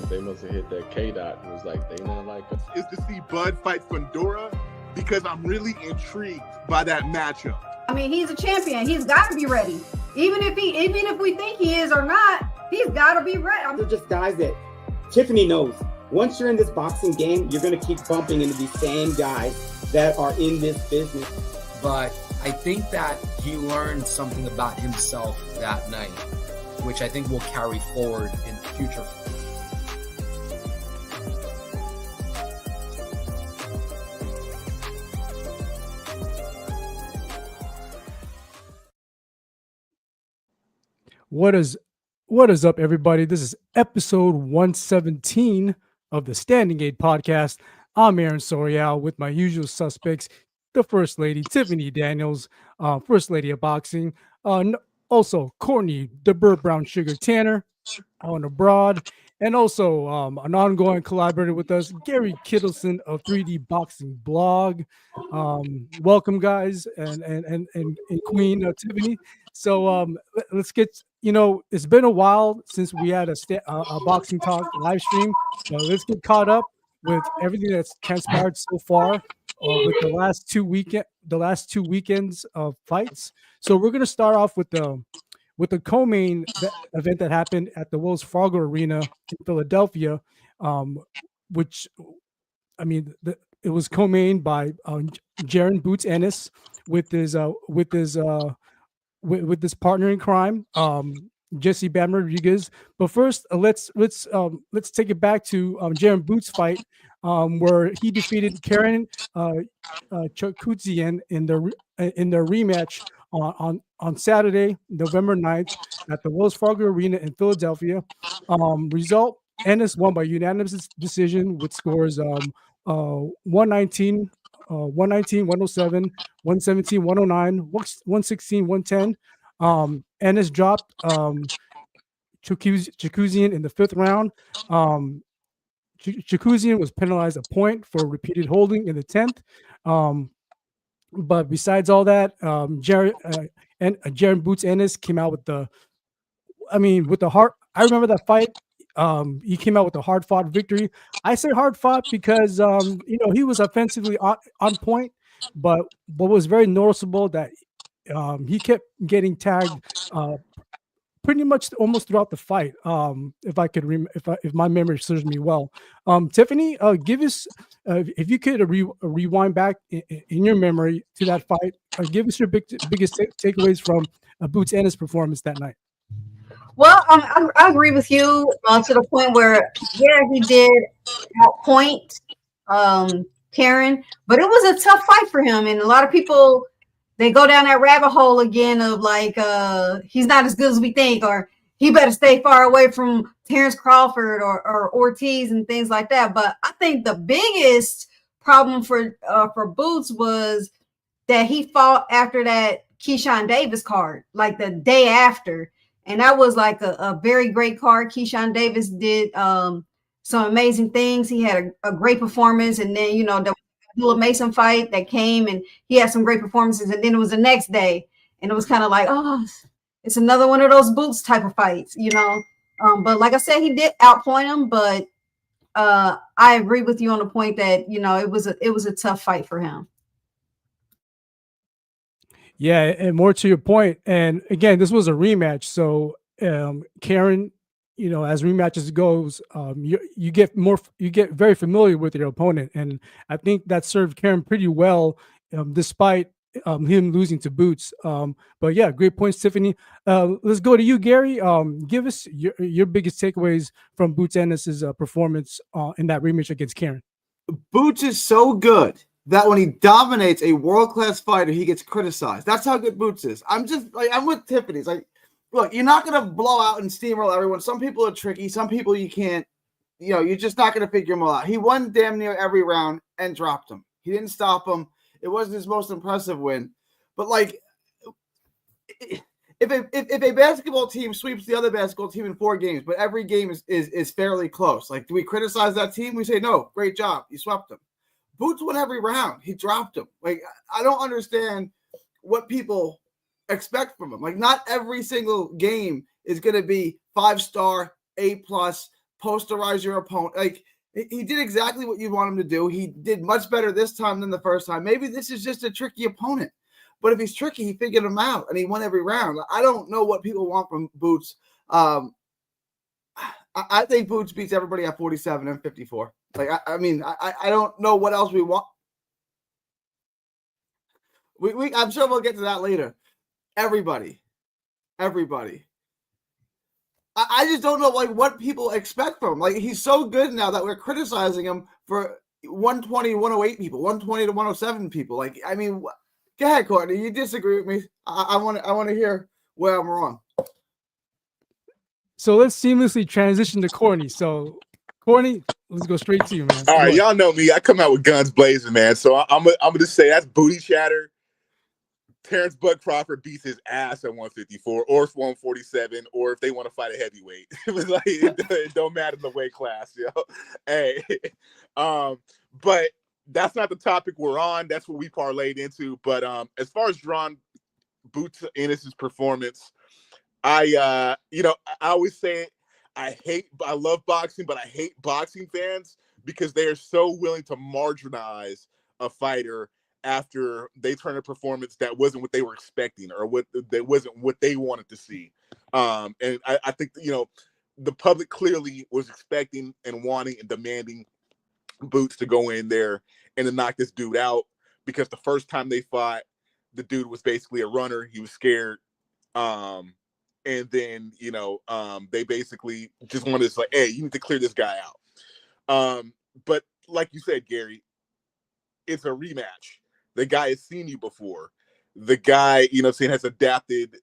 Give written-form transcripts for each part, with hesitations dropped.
They must have hit that K dot and was like, they not like us. Is to see Bud fight Fundora because I'm really intrigued by that matchup. I mean, he's a champion. He's got to be ready. Even if we think he is or not, he's got to be ready. They're just guys that Tiffany knows. Once you're in this boxing game, you're going to keep bumping into these same guys that are in this business. But I think that he learned something about himself that night, which I think will carry forward in the future. What is up, everybody? This is episode 117 of the Standing 8 podcast. I'm Aaron Sorial with my usual suspects, the First Lady, Tiffany Daniels, First Lady of Boxing. Also, Courtney, the Bird Brown Sugar Tanner on abroad. And also an ongoing collaborator with us, Gary Kittleson of 3D Boxing Blog. Welcome, guys, and Queen Tiffany. So let's get, it's been a while since we had a Boxing Talk live stream. So let's get caught up with everything that's transpired so far with the last two weekends of fights. So we're going to start off with the co-main event that happened at the Wells Fargo Arena in Philadelphia, which, I mean, it was co-mained by Jaron Boots Ennis with his partner in crime, Jesse Bam Rodriguez. But first, let's take it back to Jaron Boots' fight, where he defeated Karen Chukudzian in the rematch on Saturday, November 9th at the Wells Fargo Arena in Philadelphia. Result, Ennis won by unanimous decision with scores 119, 107, 117, 109, 116, 110. Ennis dropped Chukudzian in the fifth round. Chukudzian was penalized a point for repeated holding in the 10th. But besides all that, Jaron Boots Ennis came out with the heart. I remember that fight. He came out with a hard-fought victory. I say hard-fought because he was offensively on point, but what was very noticeable that he kept getting tagged pretty much almost throughout the fight. If my memory serves me well. Tiffany, give us if you could rewind back in your memory to that fight. Give us your biggest takeaways from Boots Ennis' performance that night. Well, I agree with you to the point where, he did outpoint Karen, but it was a tough fight for him. And a lot of people, they go down that rabbit hole again of like, he's not as good as we think, or he better stay far away from Terrence Crawford or Ortiz and things like that. But I think the biggest problem for Boots was that he fought after that Keyshawn Davis card, like the day after. And that was like a very great card. Keyshawn Davis did some amazing things. He had a great performance. And then, the Abdullah Mason fight that came, and he had some great performances. And then it was the next day. And it was kind of like, oh, it's another one of those Boots type of fights, But like I said, he did outpoint him. But I agree with you on the point that, it was a tough fight for him. Yeah, and more to your point, and again, this was a rematch. So Karen, as rematches goes, you get very familiar with your opponent, and I think that served Karen pretty well, despite him losing to Boots. But yeah, great points, Tiffany. Let's go to you, Gary. Give us your biggest takeaways from Boots Ennis' performance in that rematch against Karen. Boots is so good that when he dominates a world-class fighter, he gets criticized. That's how good Boots is. I'm with Tiffany. It's like, look, you're not going to blow out and steamroll everyone. Some people are tricky. Some people you can't, you're just not going to figure them all out. He won damn near every round and dropped him. He didn't stop him. It wasn't his most impressive win. But, like, if a basketball team sweeps the other basketball team in 4 games, but every game is fairly close, like, do we criticize that team? We say, no, great job. You swept them. Boots won every round. He dropped him. Like, I don't understand what people expect from him. Like, not every single game is going to be 5-star, A+, posterize your opponent. Like, he did exactly what you want him to do. He did much better this time than the first time. Maybe this is just a tricky opponent. But if he's tricky, he figured him out, and he won every round. I don't know what people want from Boots. I think Boots beats everybody at 47 and 54. Like, I mean, I don't know what else we want. I'm sure we'll get to that later. Everybody. I just don't know like what people expect from him. Like, he's so good now that we're criticizing him for 120 to 108 people, 120 to 107 people. Like, I mean, go ahead, Courtney. You disagree with me? I want to hear where I'm wrong. So let's seamlessly transition to Courtney. So, Courtney, let's go straight to you, man. All Go right, ahead. y'all know me. I come out with guns blazing, man. So I'm gonna say that's booty chatter. Terrence Bud Crawford beats his ass at 154 or 147, or if they want to fight a heavyweight. It was like it don't matter the weight class, yo. Hey, but that's not the topic we're on. That's what we parlayed into. But as far as Jaron Boots Ennis' performance, I always say it. I love boxing, but I hate boxing fans because they are so willing to marginalize a fighter after they turn a performance that wasn't what they were expecting or that wasn't what they wanted to see. And I think, the public clearly was expecting and wanting and demanding Boots to go in there and to knock this dude out, because the first time they fought, the dude was basically a runner. He was scared. And then, they basically just wanted to like, hey, you need to clear this guy out. But like you said, Gary, it's a rematch. The guy has seen you before. The guy, has adapted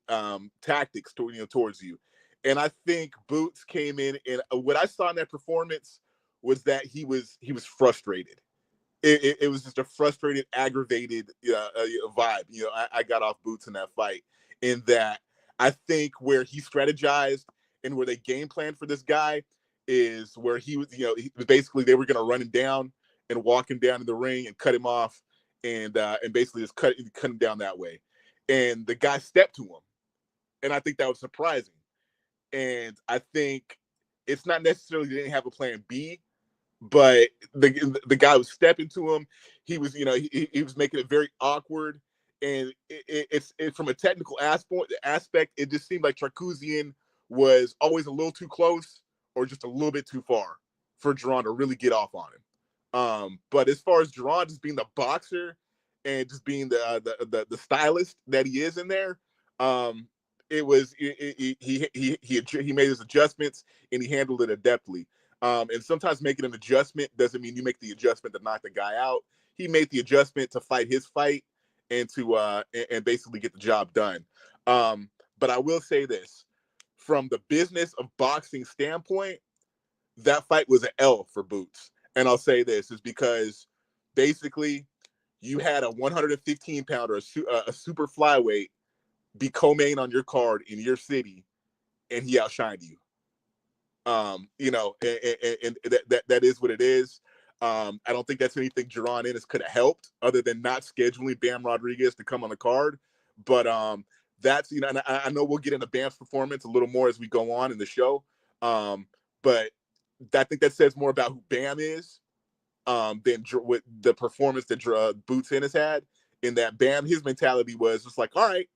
tactics towards you. And I think Boots came in, and what I saw in that performance was that he was frustrated. It was just a frustrated, aggravated vibe. I got off Boots in that fight, in that I think where he strategized and where they game planned for this guy is where he was, basically they were going to run him down and walk him down in the ring and cut him off and basically just cut him down that way. And the guy stepped to him. And I think that was surprising. And I think it's not necessarily they didn't have a plan B, but the guy was stepping to him. He was, he was making it very awkward. And it's from a technical aspect, it just seemed like Charkouzian was always a little too close or just a little bit too far for Jaron to really get off on him. But as far as Jaron just being the boxer and just being the stylist that he is in there, it was he made his adjustments and he handled it adeptly. And sometimes making an adjustment doesn't mean you make the adjustment to knock the guy out. He made the adjustment to fight his fight and to and basically get the job done. But I will say this, from the business of boxing standpoint, that fight was an L for Boots. And I'll say this is because basically you had a 115 pounder, a super flyweight, be co-main on your card in your city, and he outshined you. And that is what it is. I don't think that's anything Jaron Ennis could have helped other than not scheduling Bam Rodriguez to come on the card. But that's, and I know we'll get into Bam's performance a little more as we go on in the show. But I think that says more about who Bam is than with the performance that Boots Ennis had. In that Bam, his mentality was just like, all right,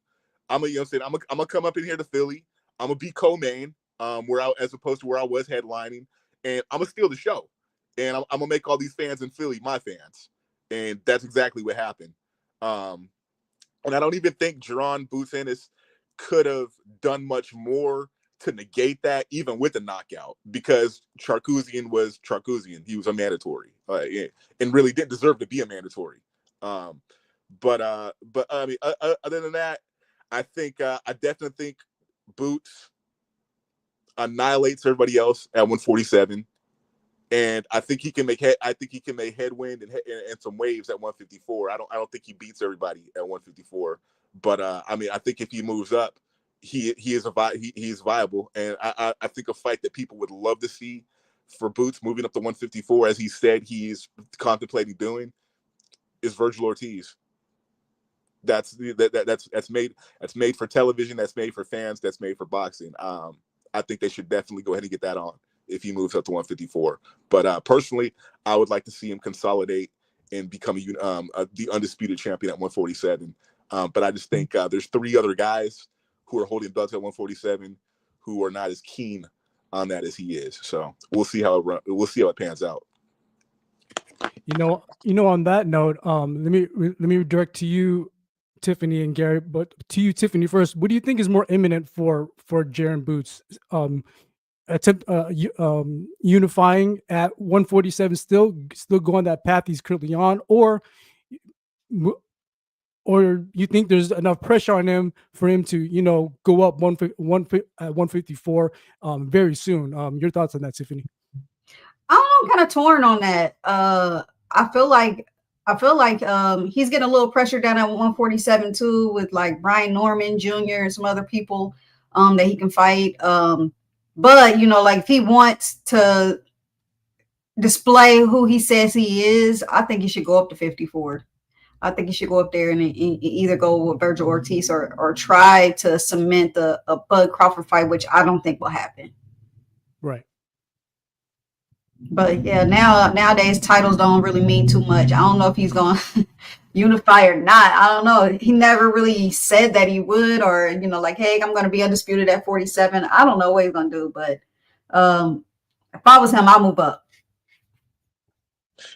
I'm gonna come up in here to Philly. I'm gonna be co-main, as opposed to where I was headlining, and I'm gonna steal the show, and I'm gonna make all these fans in Philly my fans, and that's exactly what happened. And I don't even think Jaron Boots Ennis could have done much more to negate that, even with the knockout, because Charkouzian was Charkouzian. He was a mandatory, and really didn't deserve to be a mandatory. But I mean, other than that, I definitely think Boots annihilates everybody else at 147, and I think he can make headwind and some waves at 154. I don't think he beats everybody at 154, but I mean, I think if he moves up, he is viable, and I think a fight that people would love to see for Boots moving up to 154, as he said he's contemplating doing, is Virgil Ortiz. That's made for television. That's made for fans. That's made for boxing. I think they should definitely go ahead and get that on if he moves up to 154. But personally, I would like to see him consolidate and become the undisputed champion at 147. But I just think there's 3 other guys who are holding belts at 147 who are not as keen on that as he is. So we'll see how it pans out. On that note, let me direct to you, Tiffany and Gary, but to you, Tiffany, first. What do you think is more imminent for Jaron Boots? Unifying at 147, still going that path he's currently on, or you think there's enough pressure on him for him to go up 154 very soon? Your thoughts on that, Tiffany? I'm kind of torn on that. I feel like he's getting a little pressure down at 147 too, with like Brian Norman Jr. and some other people that he can fight. But like if he wants to display who he says he is, I think he should go up to 54. I think he should go up there and either go with Virgil Ortiz or try to cement a Bud Crawford fight, which I don't think will happen. Right. But yeah, nowadays titles don't really mean too much. I don't know if he's going to unify or not. I don't know. He never really said that he would, or like, hey, I'm going to be undisputed at 47. I don't know what he's going to do, but if I was him, I'll move up.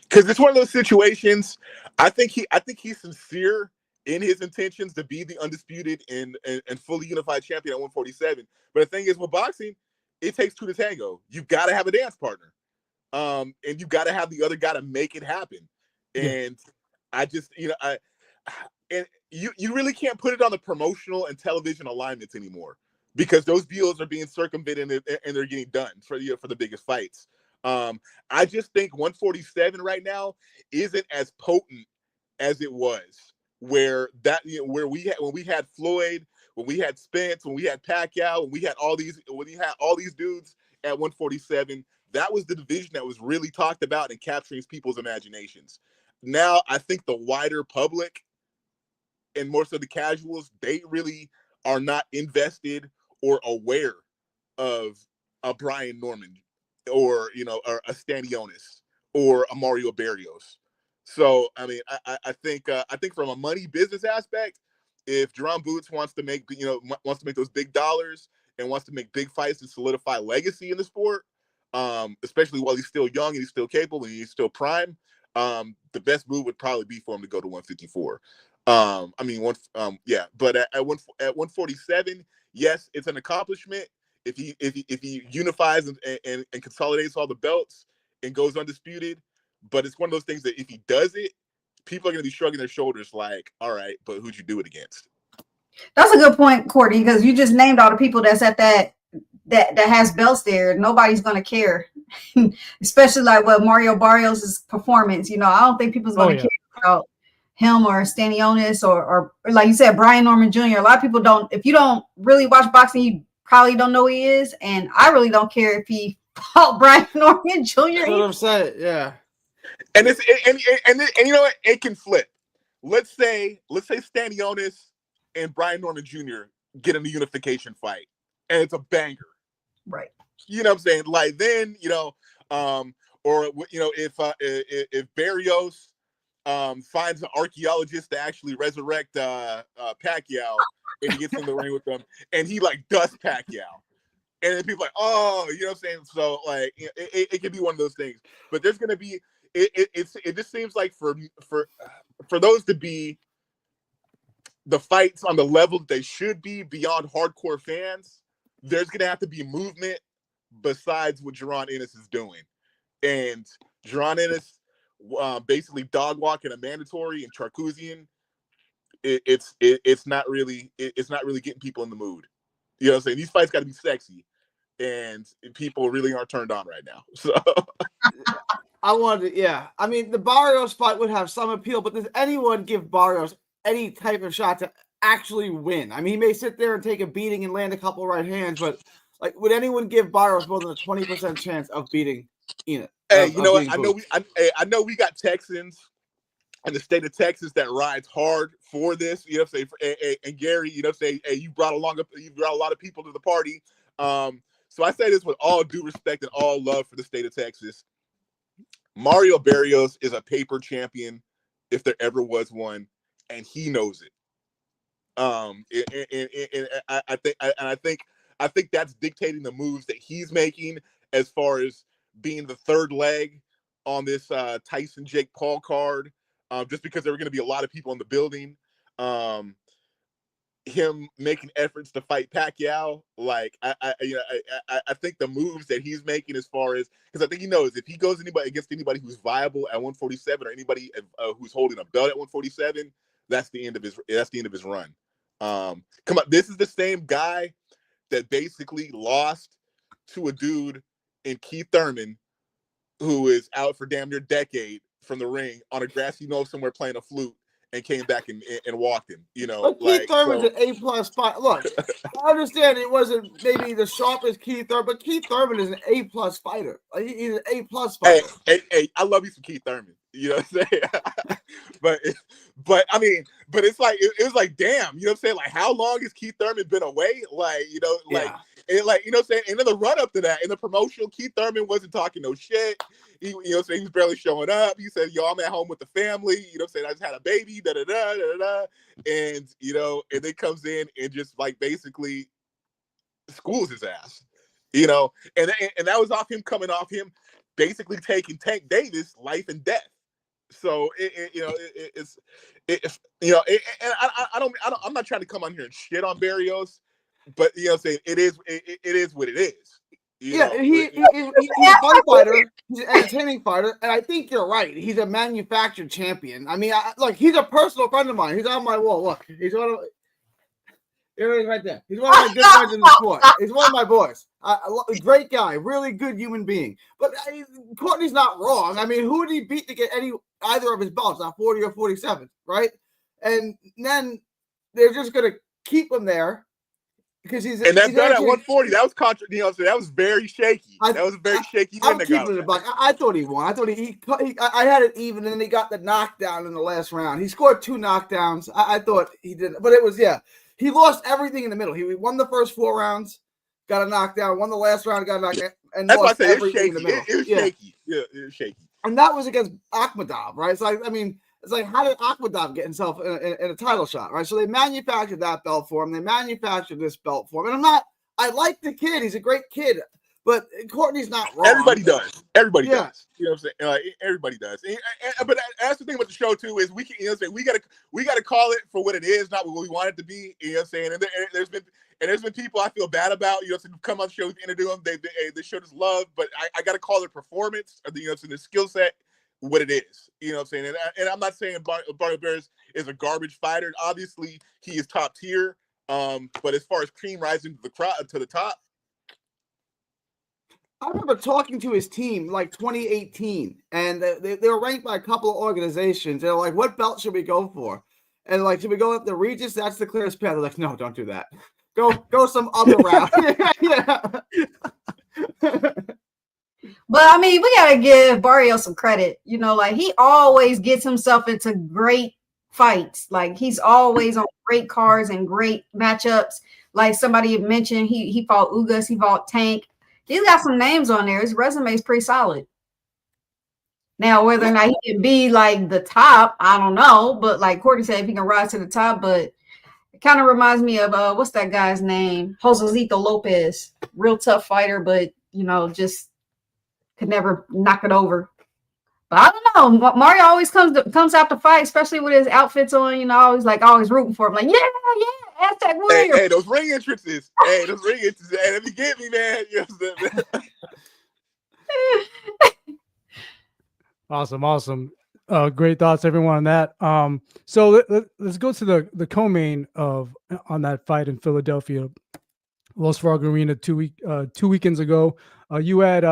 Because it's one of those situations. I think he's sincere in his intentions to be the undisputed and fully unified champion at 147. But the thing is, with boxing, it takes 2 to tango. You've got to have a dance partner. And you got to have the other guy to make it happen. And I just, you really can't put it on the promotional and television alignments anymore, because those deals are being circumvented and they're getting done for the biggest fights. I just think 147 right now isn't as potent as it was when we had Floyd, when we had Spence, when we had Pacquiao, when we had all these dudes at 147. That was the division that was really talked about and capturing people's imaginations. Now, I think the wider public and more so the casuals, they really are not invested or aware of a Brian Norman or a Stanionis or a Mario Barrios. So, I mean, I think from a money business aspect, if Jaron Boots wants to make those big dollars and wants to make big fights and solidify legacy in the sport, especially while he's still young and he's still capable and he's still prime, the best move would probably be for him to go to 154. But at 147, yes, it's an accomplishment if he unifies and consolidates all the belts and goes undisputed. But it's one of those things that if he does it, people are going to be shrugging their shoulders like, all right, but who'd you do it against? That's a good point, Courtney, because you just named all the people that's at that has belts there. Nobody's going to care, especially like what Mario Barrios' performance. I don't think people's going to care about him or Stanionis or like you said, Brian Norman Jr. A lot of people don't. If you don't really watch boxing, you probably don't know who he is. And I really don't care if he fought Brian Norman Jr. That's what I'm saying. Yeah. And it's and you know what? It can flip. Let's say Stanionis and Brian Norman Jr. get in the unification fight, and it's a banger. Right. You know what I'm saying? Like then, if Barrios finds an archaeologist to actually resurrect Pacquiao and he gets in the ring with them and he like dusts Pacquiao. And then people are like, oh, you know what I'm saying? So like it can be one of those things. But there's gonna be it just seems like for those to be the fights on the level that they should be beyond hardcore fans, there's going to have to be movement besides what Jaron Ennis is doing. And Jaron Ennis basically dog walking a mandatory and Charkouzian, it's not really getting people in the mood. You know what I'm saying? These fights got to be sexy, and people really aren't turned on right now. So I mean, the Barrios fight would have some appeal, but does anyone give Barrios any type of shot to actually win? I mean, he may sit there and take a beating and land a couple right hands, but like, would anyone give Barrios more than a 20% chance of beating Ennis? Hey, you know what? I know we got Texans in the state of Texas that rides hard for this. You know what I'm saying? And Gary, you know what I'm saying? Hey, you brought a lot of people to the party. So I say this with all due respect and all love for the state of Texas. Mario Barrios is a paper champion, if there ever was one, and he knows it. I think that's dictating the moves that he's making as far as being the third leg on this Tyson Jake Paul card. Just because there were going to be a lot of people in the building. Him making efforts to fight Pacquiao, like I think the moves that he's making as far as, because I think he knows if he goes against anybody who's viable at 147 or anybody who's holding a belt at 147, that's the end of his run. Come on, this is the same guy that basically lost to a dude in Keith Thurman who is out for damn near a decade from the ring on a grassy knoll somewhere playing a flute, and came back and walked him, But Keith Thurman's an A+ fighter. Look, I understand it wasn't maybe the sharpest Keith Thurman, but Keith Thurman is an A+ fighter. Like, he's an A+ fighter. Hey, I love you some Keith Thurman. You know what I'm saying? but I mean, but it's like it was like, damn, you know what I'm saying? Like, how long has Keith Thurman been away? Like, you know, like. Yeah. And like, you know what I'm saying? And in the run up to that, in the promotional, Keith Thurman wasn't talking no shit. He, you know what I'm saying? He was barely showing up. He said, yo, I'm at home with the family. You know what I'm saying? I just had a baby, da-da-da. And, you know, and then comes in and just like basically schools his ass, you know? And that was off him coming off him basically taking Tank Davis life and death. So it's you know, I'm not trying to come on here and shit on Barrios, but you know what I'm saying, it is what it is. He's a fun fighter. He's an entertaining fighter, and I think you're right. He's a manufactured champion. I mean, he's a personal friend of mine. He's on my wall. Look, he's one of. Here he is right there. He's one of my good friends in the sport. He's one of my boys. Great guy, really good human being. But Courtney's not wrong. I mean, who would he beat to get either of his belts, not 40 or 47, right? And then they're just going to keep him there because he's and that belt at 140. That was you know, so that was very shaky. That was a very shaky. I'm keeping it back. I thought he won. I thought I had it even, and then he got the knockdown in the last round. He scored 2 knockdowns. I thought he did, but it was he lost everything in the middle. He won the first 4 rounds, got a knockdown, won the last round, got a knockdown, and that's lost why I said everything in the middle. It was shaky. Yeah, it was shaky. And that was against Akhmadov, right? So I mean, it's like, how did Akhmadov get himself in a title shot, right? So they manufactured that belt for him. They manufactured this belt for him. And I like the kid. He's a great kid. But Courtney's not wrong. Everybody does. Everybody does. You know what I'm saying? Like, everybody does. But that's the thing with the show too, is we can, you know what I'm saying, we gotta call it for what it is, not what we want it to be. You know what I'm saying? And there's been people I feel bad about, you know, to come on the show, interview them, they showed us love, but I gotta call it performance, or you know, so the skill set, what it is. You know what I'm saying? And I'm not saying Barrio Barrios is a garbage fighter. Obviously, he is top tier. But as far as cream rising to the top. I remember talking to his team like 2018, and they were ranked by a couple of organizations. They're like, what belt should we go for? And like, should we go up the Regis? That's the clearest path. They're like, no, don't do that. Go some other route. But I mean, we gotta give Barrio some credit. You know, like, he always gets himself into great fights. Like, he's always on great cards and great matchups. Like somebody mentioned, he fought Ugas, he fought Tank. He's got some names on there. His resume is pretty solid. Now, whether or not he can be like the top, I don't know. But like Courtney said, if he can rise to the top, but it kind of reminds me of what's that guy's name? Joselito Lopez. Real tough fighter, but you know, just could never knock it over. But I don't know. Mario always comes out to fight, especially with his outfits on. You know, always rooting for him. Like, yeah, Aztec Warrior. Hey, those ring entrances. Hey, if you get me, man. You know Awesome. Great thoughts, everyone, on that. So let's go to the co-main on that fight in Philadelphia, Wells Fargo Arena 2 weekends ago. You had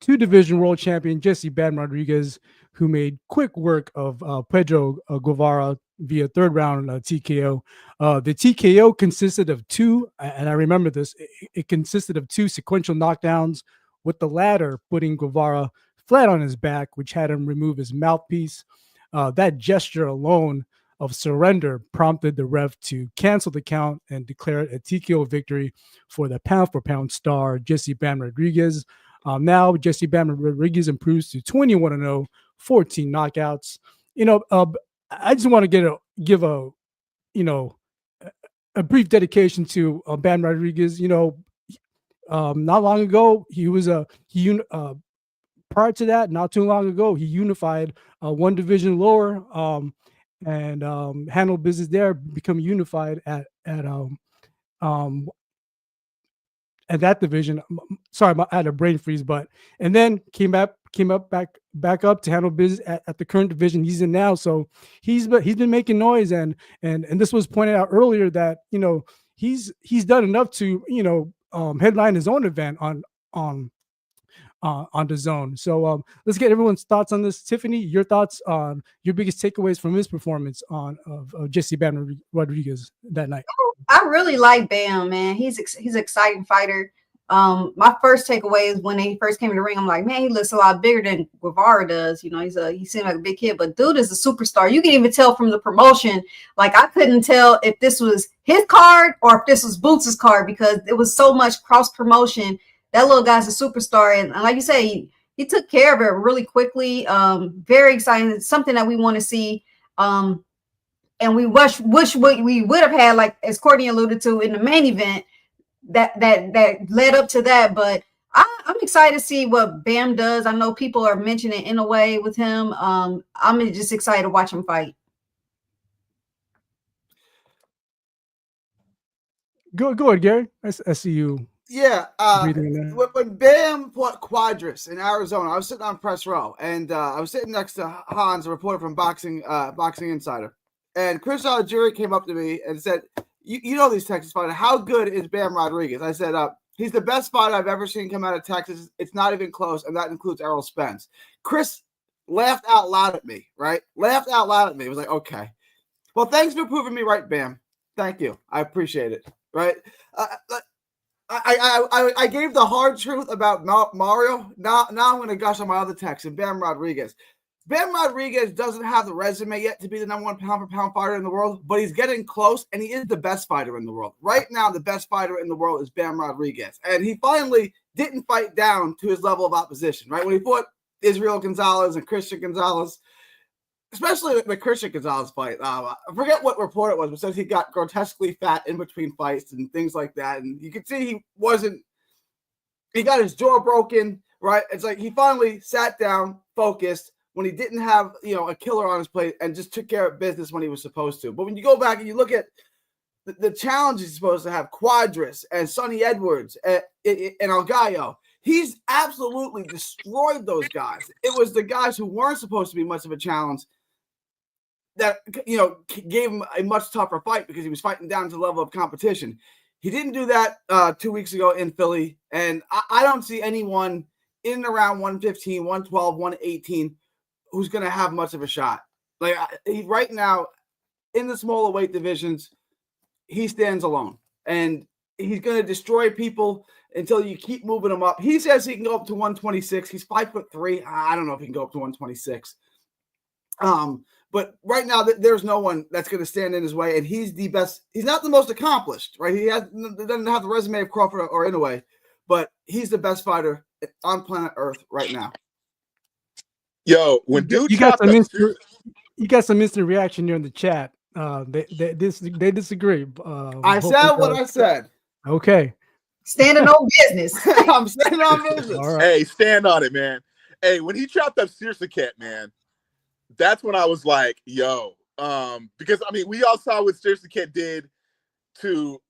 2-division world champion Jesse Bam Rodriguez, who made quick work of Pedro Guevara via 3rd round TKO. The TKO consisted of 2, and I remember this, it consisted of 2 sequential knockdowns, with the latter putting Guevara flat on his back, which had him remove his mouthpiece. That gesture alone of surrender prompted the ref to cancel the count and declare it a TKO victory for the pound-for-pound star, Jesse Bam Rodriguez. Now, Jesse Bam Rodriguez improves to 21-0, 14 knockouts. I just want to give a brief dedication to Bam Rodriguez. Not long ago, prior to that, not too long ago, he unified one division lower and handled business there, become unified at that division. Sorry, I had a brain freeze, and then came back up to handle business at the current division he's in now. So he's been making noise, and this was pointed out earlier that he's done enough to headline his own event on the zone. So let's get everyone's thoughts on this. Tiffany, your thoughts on your biggest takeaways from his performance of Jesse Bam Rodriguez that night. I really like Bam, man. He's an exciting fighter. My first takeaway is when he first came in the ring, I'm like, man, he looks a lot bigger than Guevara does. He seemed like a big kid, but dude is a superstar. You can even tell from the promotion. Like, I couldn't tell if this was his card or if this was Boots' card because it was so much cross promotion. That little guy's a superstar, and like you say, he took care of it really quickly. Very exciting. It's something that we want to see. And we wish we would have had, like as Courtney alluded to in the main event, that led up to that. But I'm excited to see what Bam does. I know people are mentioning in a way with him. I'm just excited to watch him fight. Go ahead, Gary. I see you. Yeah, when Bam fought Quadras in Arizona, I was sitting on press row, and I was sitting next to Hans, a reporter from Boxing Insider, and Chris Algieri came up to me and said, "You know these Texas fighters. How good is Bam Rodriguez?" I said, "He's the best fighter I've ever seen come out of Texas. It's not even close, and that includes Errol Spence." Chris laughed out loud at me, right? Laughed out loud at me. He was like, "Okay, well, thanks for proving me right, Bam. Thank you. I appreciate it." Right? I gave the hard truth about Mario. Now I'm going to gush on my other text and Bam Rodriguez. Bam Rodriguez doesn't have the resume yet to be the #1 pound-for-pound fighter in the world, but he's getting close, and he is the best fighter in the world. Right now, the best fighter in the world is Bam Rodriguez, and he finally didn't fight down to his level of opposition. Right when he fought Israel Gonzalez and Christian Gonzalez, especially the Christian Gonzalez fight. I forget what report it was, but says he got grotesquely fat in between fights and things like that. And you could see he got his jaw broken, right? It's like he finally sat down, focused when he didn't have, a killer on his plate and just took care of business when he was supposed to. But when you go back and you look at the challenges he's supposed to have, Quadras and Sonny Edwards and El Gallo, he's absolutely destroyed those guys. It was the guys who weren't supposed to be much of a challenge that gave him a much tougher fight because he was fighting down to the level of competition. He didn't do that 2 weeks ago in Philly, and I don't see anyone in and around 115, 112, 118 who's going to have much of a shot. Like right now, in the smaller weight divisions, he stands alone, and he's going to destroy people until you keep moving him up. He says he can go up to 126. He's 5'3". I don't know if he can go up to 126. But right now, there's no one that's going to stand in his way, and he's the best. He's not the most accomplished, right? He doesn't have the resume of Crawford or Inoue, but he's the best fighter on planet Earth right now. Yo, when dude, you got some instant reaction here in the chat. They disagree. I said what I said. Okay, standing on business. I'm standing on business. All right. Hey, stand on it, man. Hey, when he chopped up Usyk, man. That's when I was like, yo, because we all saw what Usyk did to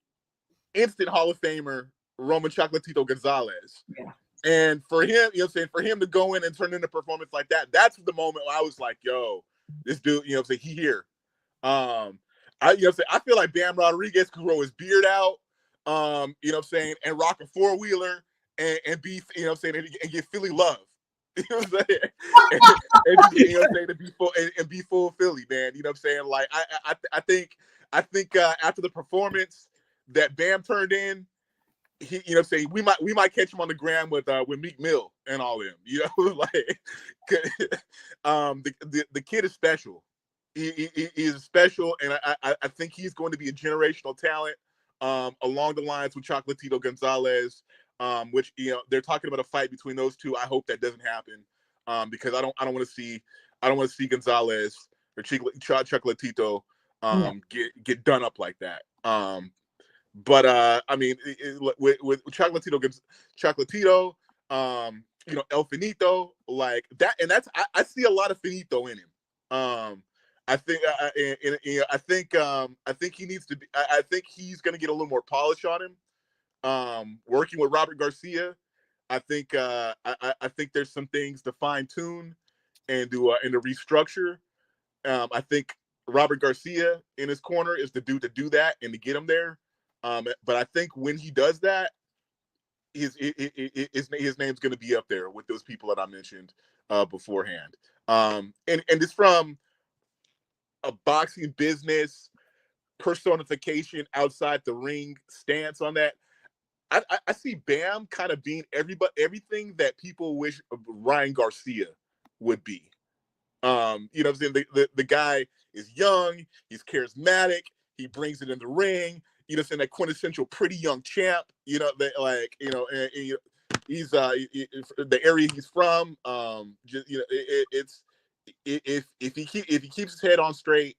instant Hall of Famer Roman Chocolatito Gonzalez. Yeah. And for him, for him to go in and turn in a performance like that, that's the moment where I was like, yo, this dude, he here. I feel like Bam Rodriguez could grow his beard out, and rock a four-wheeler and be, and get Philly love. You know what I'm saying? And be full Philly, man. You know what I'm saying? Like I think after the performance that Bam turned in, he, we might catch him on the ground with Meek Mill and all them. The kid is special. He is special, and I think he's going to be a generational talent along the lines with Chocolatito Gonzalez, which they're talking about a fight between those two. I hope that doesn't happen because I don't want to see Gonzalez or Chocolatito get done up like that. But I mean, with Chocolatito, El Finito, like that, and I see a lot of finito in him. I think he needs to be. I think he's going to get a little more polish on him. Working with Robert Garcia, I think there's some things to fine tune and to restructure. I think Robert Garcia in his corner is the dude to do that and to get him there. But I think when he does that, his name's going to be up there with those people that I mentioned beforehand. And it's from a boxing business personification outside the ring stance on that. I see Bam kind of being everything that people wish Ryan Garcia would be. You know what I'm saying? The guy is young, he's charismatic, he brings it in the ring. You know, saying that quintessential pretty young champ. You know, that like he's the area he's from. If he keeps his head on straight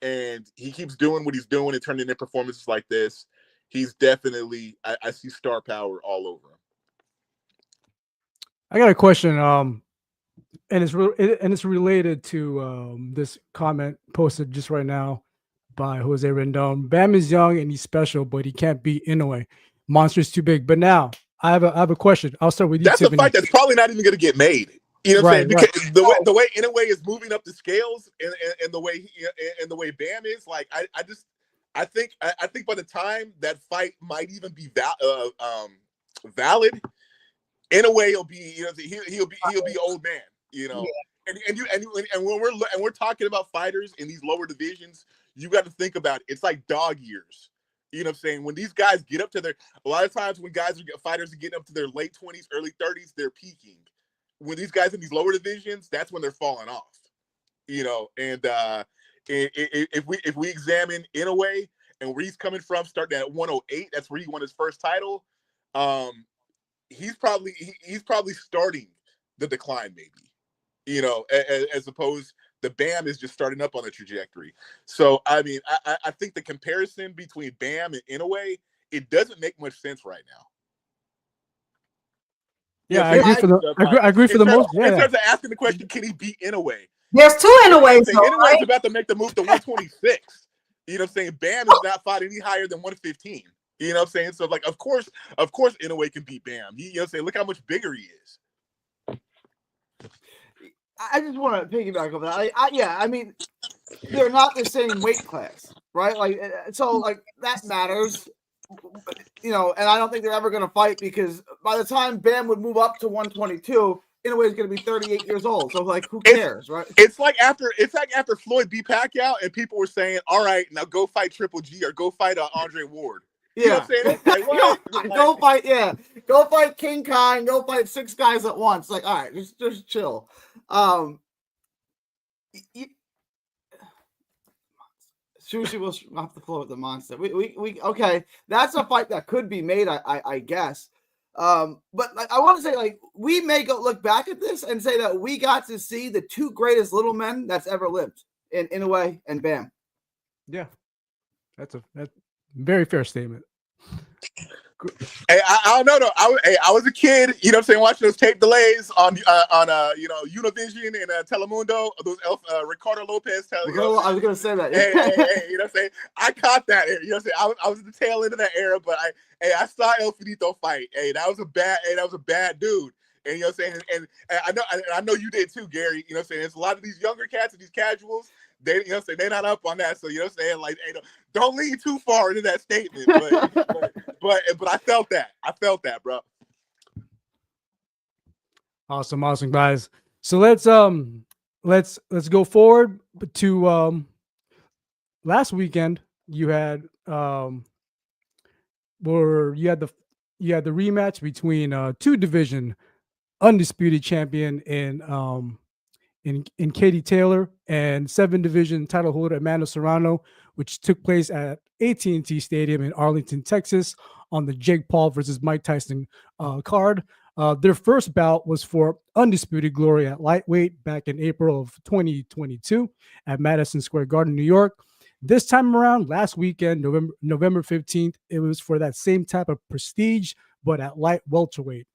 and he keeps doing what he's doing and turning in performances like this, he's definitely I see star power all over him. I got a question. And it's related to this comment posted just right now by Jose Rendon. Bam is young and he's special, but he can't beat Inoue. Monster's too big. But now I have a question. I'll start with you. That's Tiffany. a fight that's probably not even going to get made. You know what I'm saying? Because the way Inoue is moving up the scales and the way Bam is, like I think by the time that fight might even be valid, Inoue will be he'll be old man. You know. Yeah. And when we're talking about fighters in these lower divisions, you got to think about it. It's like dog years. You know what I'm saying? When these guys get up to a lot of times when fighters are getting up to their late 20s, early 30s, they're peaking. When these guys in these lower divisions, that's when they're falling off. You know, and if we examine Inoue and where he's coming from, starting at 108, that's where he won his first title. He's probably starting the decline, maybe. You know, as opposed the Bam is just starting up on the trajectory. So, I mean, I think the comparison between Bam and Inoue, it doesn't make much sense right now. Yeah, I agree for the most. Yeah. In terms of asking the question, can he beat Inoue? There's two Inoues. Inoue is about to make the move to 126. You know what I'm saying? Bam is not fought any higher than 115. You know what I'm saying? So, like, of course, Inoue can beat Bam. You know what I'm saying? Look how much bigger he is. I just want to piggyback over that. I mean, they're not the same weight class, right? Like, so like that matters, you know. And I don't think they're ever going to fight because by the time Bam would move up to 122, Inoue is going to be 38 years old. So like, who cares, right? It's like after Floyd beat Pacquiao, and people were saying, "All right, now go fight Triple G or go fight Andre Ward." You know what I'm saying? Like, what? Go fight King Kong, go fight 6 guys at once. Like, all right, just chill. Sushi will off the floor with the monster. We okay. That's a fight that could be made, I guess. But like, I want to say, like, we may go look back at this and say that we got to see the 2 greatest little men that's ever lived in Inoue and Bam. Yeah, that's very fair statement. Hey, I don't know though. I was a kid, you know what I'm saying, watching those tape delays on Univision and Telemundo, those Ricardo Lopez. I was gonna say that. Hey, you know what I'm saying? I caught that. You know what I'm saying? I was at the tail end of that era, but I saw El Finito fight. Hey, that was a bad dude. And you know what I'm saying? And I know you did too, Gary. You know what I'm saying? There's a lot of these younger cats and these casuals. They, you know what I'm saying, they're not up on that. So you know what I'm saying? Like, hey, don't lean too far into that statement. But I felt that, bro. Awesome, guys. So let's go forward to last weekend. You had the rematch between 2 division undisputed champion in in Katie Taylor and 7 division title holder Amanda Serrano, which took place at AT&T Stadium in Arlington, Texas, on the Jake Paul versus Mike Tyson card. Their first bout was for undisputed glory at lightweight back in April of 2022 at Madison Square Garden, New York. This time around, last weekend, November 15th, it was for that same type of prestige, but at light welterweight.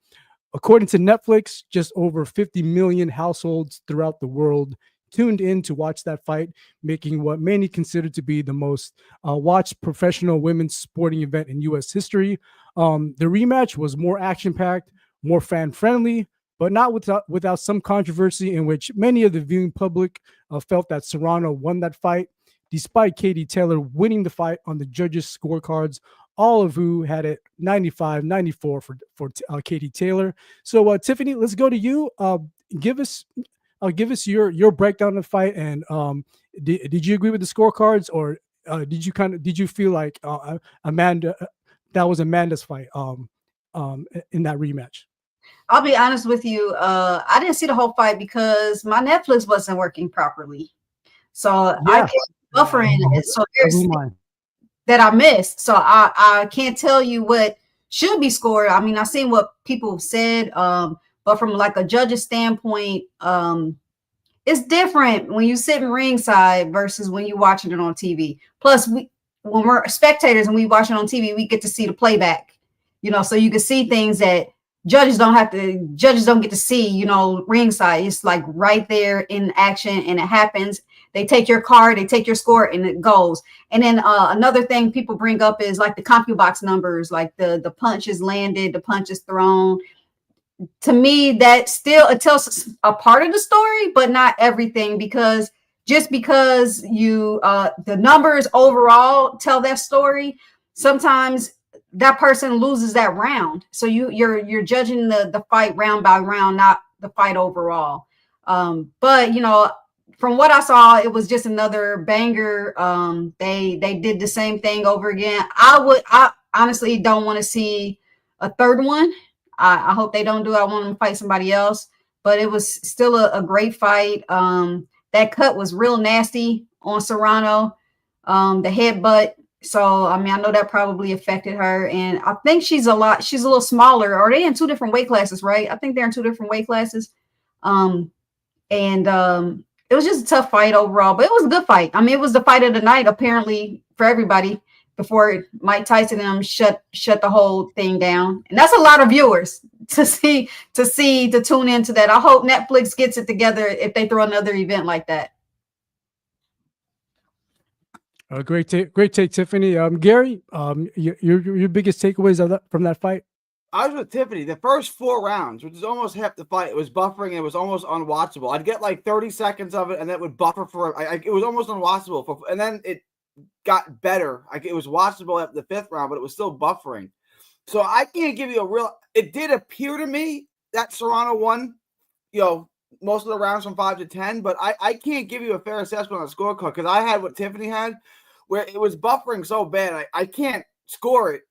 According to Netflix, just over 50 million households throughout the world tuned in to watch that fight, making what many consider to be the most watched professional women's sporting event in U.S. history. The rematch was more action-packed, more fan-friendly, but not without some controversy in which many of the viewing public felt that Serrano won that fight, despite Katie Taylor winning the fight on the judges' scorecards, all of who had it 95-94 for Katie Taylor. So, Tiffany, let's go to you. Give us your breakdown of the fight, and did you agree with the scorecards, or did you feel like Amanda that was Amanda's fight in that rematch? I'll be honest with you. I didn't see the whole fight because my Netflix wasn't working properly. So I kept buffering. So there's that I missed. So I can't tell you what should be scored. I mean, I've seen what people have said, but from like a judge's standpoint, it's different when you sit in ringside versus when you're watching it on TV. Plus, when we're spectators and we watch it on TV, we get to see the playback, so you can see things that judges don't get to see, ringside. It's like right there in action, and it happens. They take your card, they take your score, and it goes. And then another thing people bring up is like the CompuBox numbers, like the punches landed, the punches thrown. To me, that still, it tells a part of the story, but not everything, because just because you the numbers overall tell that story, sometimes that person loses that round. So you're judging the fight round by round, not the fight overall. But from what I saw, it was just another banger. They did the same thing over again. I honestly don't want to see a third one. I hope they don't do it. I want them to fight somebody else. But it was still a great fight. That cut was real nasty on Serrano, the headbutt. So, I mean, I know that probably affected her. And I think she's a little smaller. Are they in 2 different weight classes, right? I think they're in 2 different weight classes. It was just a tough fight overall, but it was a good fight. I mean, it was the fight of the night, apparently, for everybody, before Mike Tyson and them shut the whole thing down. And that's a lot of viewers to tune into that. I hope Netflix gets it together if they throw another event like that. Great take, Tiffany. Gary, your biggest takeaways from that fight? I was with Tiffany. The first 4 rounds, which is almost half the fight, it was buffering and it was almost unwatchable. I'd get like 30 seconds of it, and that would buffer for it was almost unwatchable. And then it got better. It was watchable at the 5th round, but it was still buffering. So I can't give you a real. It did appear to me that Serrano won, most of the rounds from 5 to 10, but I can't give you a fair assessment on the scorecard because I had what Tiffany had, where it was buffering so bad I can't score it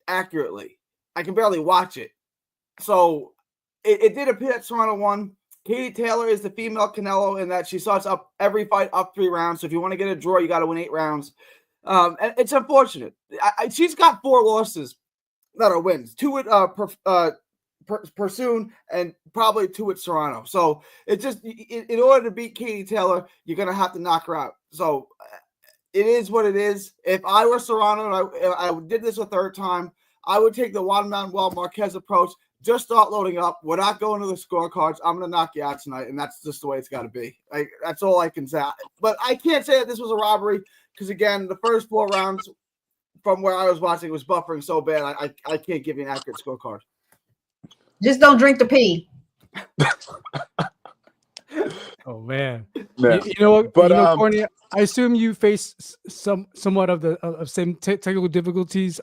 accurately. I can barely watch it. So it did appear that Serrano won. Katie Taylor is the female Canelo in that she starts up every fight up 3 rounds. So if you want to get a draw, you got to win 8 rounds. And it's unfortunate. She's got 4 losses that are wins. 2 with Pursoon and probably 2 with Serrano. So it just, in order to beat Katie Taylor, you're going to have to knock her out. So it is what it is. If I were Serrano and I did this a 3rd time, I would take the Juan Manuel Marquez approach. Just start loading up. We're not going to the scorecards. I'm going to knock you out tonight, and that's just the way it's got to be. That's all I can say. But I can't say that this was a robbery because, again, the first 4 rounds from where I was watching, it was buffering so bad, I can't give you an accurate scorecard. Just don't drink the pee. Oh, man. Yeah. You know what? But Courtney, I assume you face somewhat of the same technical difficulties.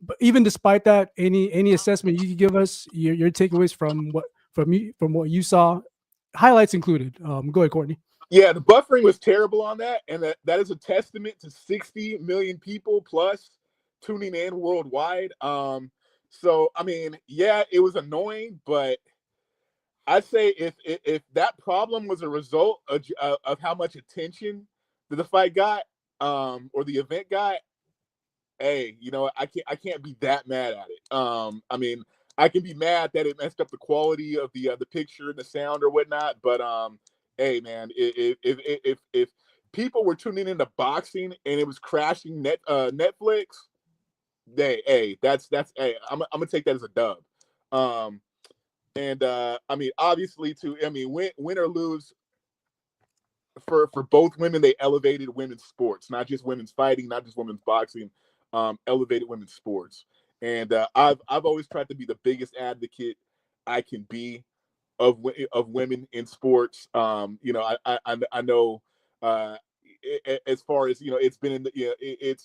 But even despite that, any assessment you could give us, your takeaways from what you saw, highlights included. Go ahead, Courtney. Yeah, the buffering was terrible on that, and that is a testament to 60 million people plus tuning in worldwide. So I mean, yeah, it was annoying, but I'd say if that problem was a result of how much attention that the fight got, or the event got, hey, I can't be that mad at it. I mean, I can be mad that it messed up the quality of the picture and the sound or whatnot, but hey, man, if people were tuning into boxing and it was crashing Netflix, hey, that's hey, I'm gonna take that as a dub. And I mean, obviously, win or lose, for both women, they elevated women's sports, not just women's fighting, not just women's boxing, elevated women's sports. And I've always tried to be the biggest advocate I can be of women in sports. I know, as far as it's been in the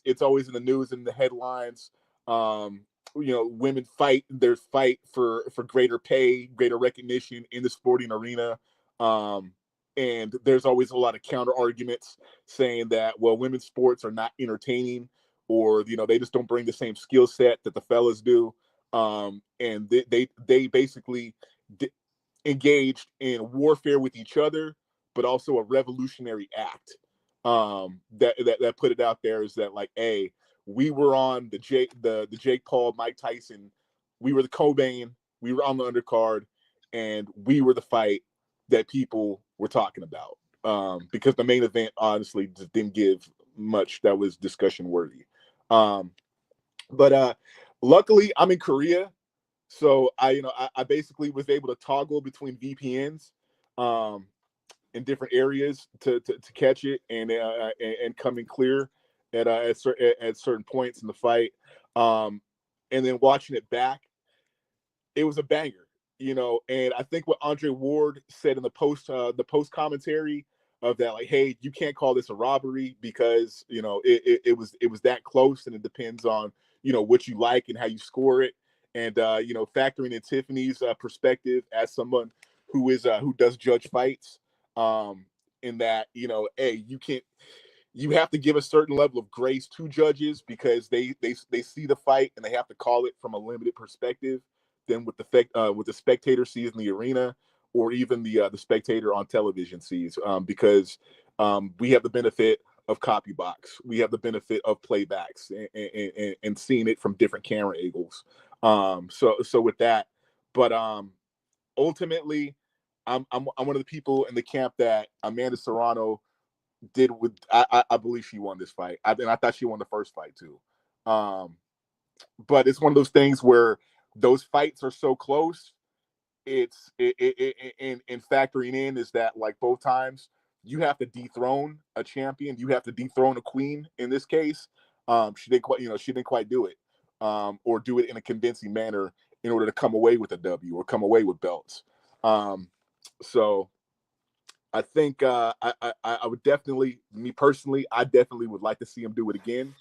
it's always in the news and the headlines. Women fight for greater pay, greater recognition in the sporting arena. And there's always a lot of counter arguments saying that, well, women's sports are not entertaining, or they just don't bring the same skill set that the fellas do. And they basically engaged in warfare with each other, but also a revolutionary act. That put it out there is that, like, hey, we were on the Jake Paul, Mike Tyson, we were the Cobain, we were on the undercard, and we were the fight that people were talking about. Because the main event honestly just didn't give much that was discussion worthy. But luckily I'm in Korea, so I basically was able to toggle between VPNs in different areas to catch it and come in clear at certain points in the fight. And then watching it back, it was a banger, and I think what Andre Ward said in the post commentary of that, like, hey, you can't call this a robbery because it was that close, and it depends on what you like and how you score it. And factoring in Tiffany's perspective as someone who does judge fights, in that hey, you have to give a certain level of grace to judges because they see the fight and they have to call it from a limited perspective than what the spectator sees in the arena, or even the spectator on television sees, because we have the benefit of copy box, we have the benefit of playbacks and seeing it from different camera angles. So with that, but ultimately, I'm one of the people in the camp that Amanda Serrano did with. I believe she won this fight. And I thought she won the first fight too. But it's one of those things where those fights are so close. And factoring in is that, like, both times you have to dethrone a champion, you have to dethrone a queen. In this case, she didn't quite do it, or do it in a convincing manner in order to come away with a W or come away with belts. So I think I would definitely, me personally, I definitely would like to see him do it again,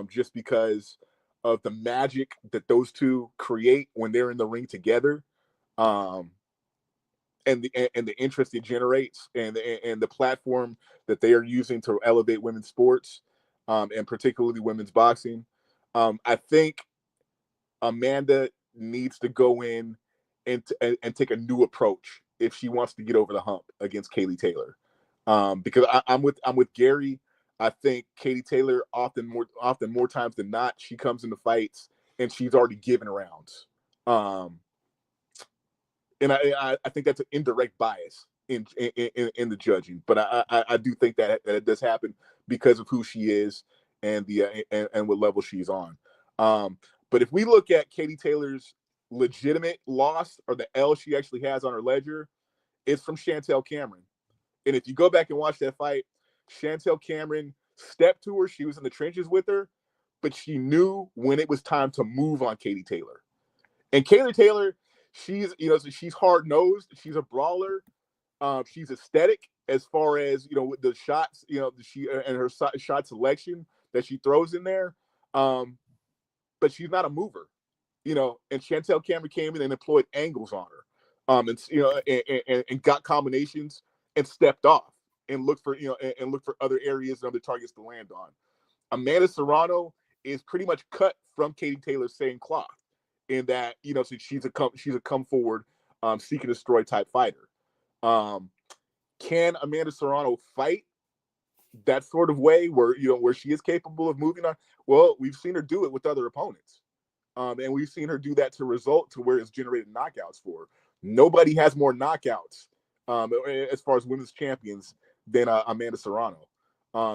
just because of the magic that those two create when they're in the ring together, and the interest it generates, and the platform that they are using to elevate women's sports, and particularly women's boxing. I think Amanda needs to go in and take a new approach if she wants to get over the hump against Kaylee Taylor. Because I'm with Gary. I think Katie Taylor often more times than not, she comes into fights and she's already given rounds. And I think that's an indirect bias in the judging, but I do think that it does happen because of who she is and and what level she's on. But if we look at Katie Taylor's legitimate loss, or the L she actually has on her ledger, it's from Chantel Cameron. And if you go back and watch that fight, Chantel Cameron stepped to her. She was in the trenches with her, but she knew when it was time to move on Katie Taylor. And Katie Taylor, she's hard nosed. She's a brawler. She's aesthetic as far as with the shots, she and her shot selection that she throws in there. But she's not a mover, And Chantel Cameron came in and employed angles on her, and got combinations and stepped off and looked for other areas and other targets to land on. Amanda Serrano is pretty much cut from Katie Taylor's same cloth, in that so she's a come forward seek and destroy type fighter. Can Amanda Serrano fight that sort of way where she is capable of moving on? Well, we've seen her do it with other opponents. And we've seen her do that to result to where it's generated knockouts for her. Nobody has more knockouts as far as women's champions than Amanda Serrano.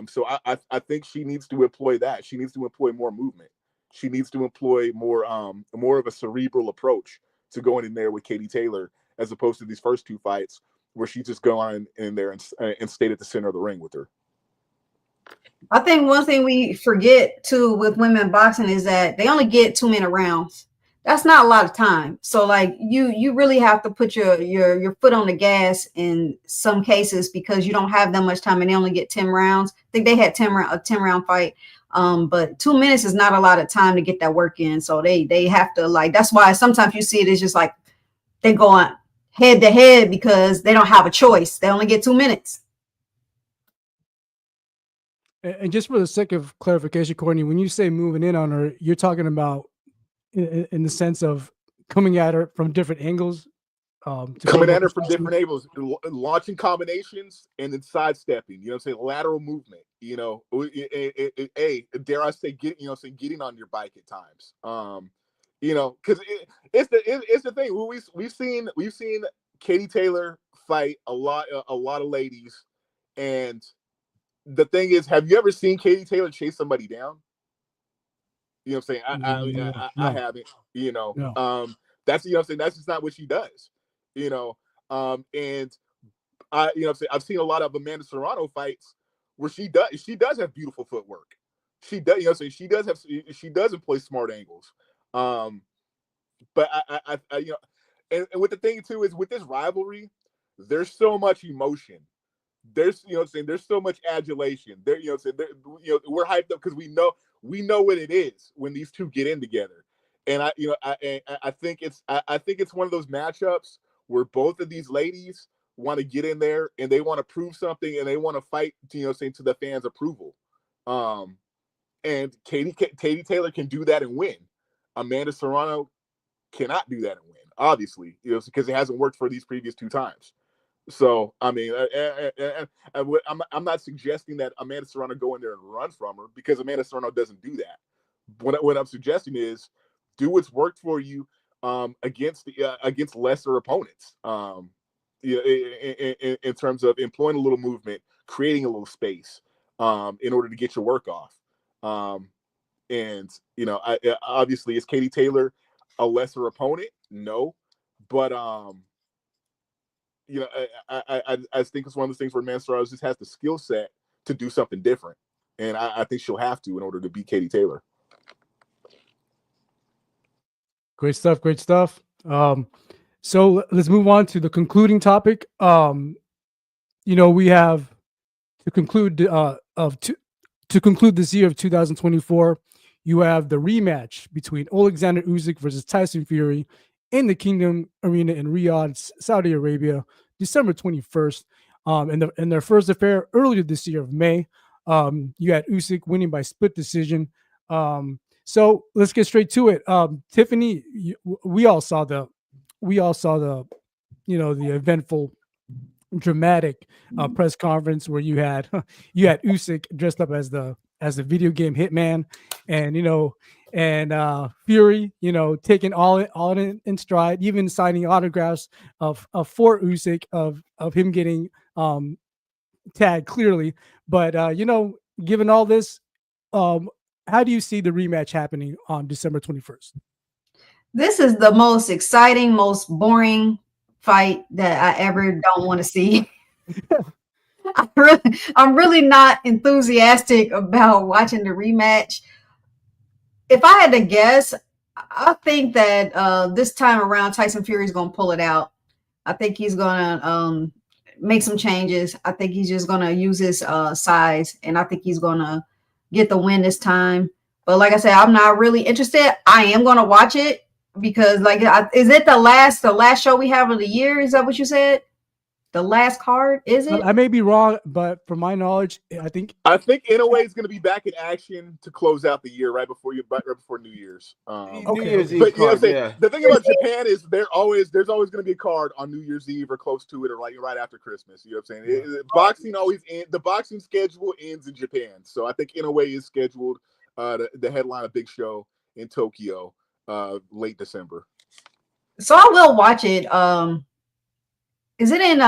So I think she needs to employ that. She needs to employ more movement. She needs to employ more of a cerebral approach to going in there with Katie Taylor, as opposed to these first two fights where she just go on in there and stayed at the center of the ring with her. I think one thing we forget too with women boxing is that they only get 2 minute rounds. That's not a lot of time. So like you really have to put your foot on the gas in some cases, because you don't have that much time and they only get 10 rounds. I think they had a 10 round fight. But 2 minutes is not a lot of time to get that work in. So they have to, like, that's why sometimes you see it is just like they go on head to head because they don't have a choice. They only get 2 minutes. And just for the sake of clarification, Courtney, when you say moving in on her, you're talking about in the sense of coming at her from different angles. Coming at her from different angles, launching combinations, and then sidestepping. You know what I'm saying? Lateral movement. You know, dare I say, getting on your bike at times. Because it's the thing. We've seen Katie Taylor fight a lot of ladies, and the thing is, have you ever seen Katie Taylor chase somebody down? You know what I'm saying? I haven't. No. That's what I'm saying. That's just not what she does. And I've seen a lot of Amanda Serrano fights where she does have beautiful footwork. She does, she does employ smart angles. But and with the thing too is, with this rivalry, there's so much emotion. There's there's so much adulation. We're hyped up because we know what it is when these two get in together. And I think it's one of those matchups where both of these ladies want to get in there and they want to prove something and they want to fight to the fans' approval. And Katie Taylor can do that and win. Amanda Serrano cannot do that and win, obviously, because it hasn't worked for these previous two times. So, I mean, I'm not suggesting that Amanda Serrano go in there and run from her, because Amanda Serrano doesn't do that. What I'm suggesting is do what's worked for you against lesser opponents. In terms of employing a little movement, creating a little space in order to get your work off. Obviously, is Katie Taylor a lesser opponent? No, but I think it's one of those things where Amanda Serrano just has the skill set to do something different, and I think she'll have to in order to beat Katie Taylor. Great stuff. Great stuff. So let's move on to the concluding topic. We have to conclude to conclude this year of 2024. You have the rematch between Oleksandr Usyk versus Tyson Fury in the Kingdom Arena in Riyadh, Saudi Arabia, December 21st. In their first affair earlier this year of May, you had Usyk winning by split decision. So let's get straight to it. Tiffany, we all saw the the eventful, dramatic press conference where you had Usyk dressed up as the video game hitman, and Fury, taking all in stride, even signing autographs for Usyk of him getting tagged clearly. But given all this, how do you see the rematch happening on December 21st? This is the most exciting, most boring fight that I ever don't want to see. I'm really not enthusiastic about watching the rematch. If I had to guess, I think that this time around Tyson Fury is going to pull it out. I think he's going to make some changes. I think he's just going to use his size, and I think he's going to get the win this time. But like I said, I'm not really interested. I am going to watch it because, is it the last show we have of the year? Is that what you said? the last card, is it? I may be wrong, but from my knowledge, I think Inoue is going to be back in action to close out the year right before New Year's. New Year's But Eve card, yeah. the thing about Japan is there's always going to be a card on New Year's Eve or close to it, or like right after Christmas. You know what I'm saying? The boxing schedule ends in Japan, so I think Inoue is scheduled the headline a big show in Tokyo late December. So I will watch it. Is it in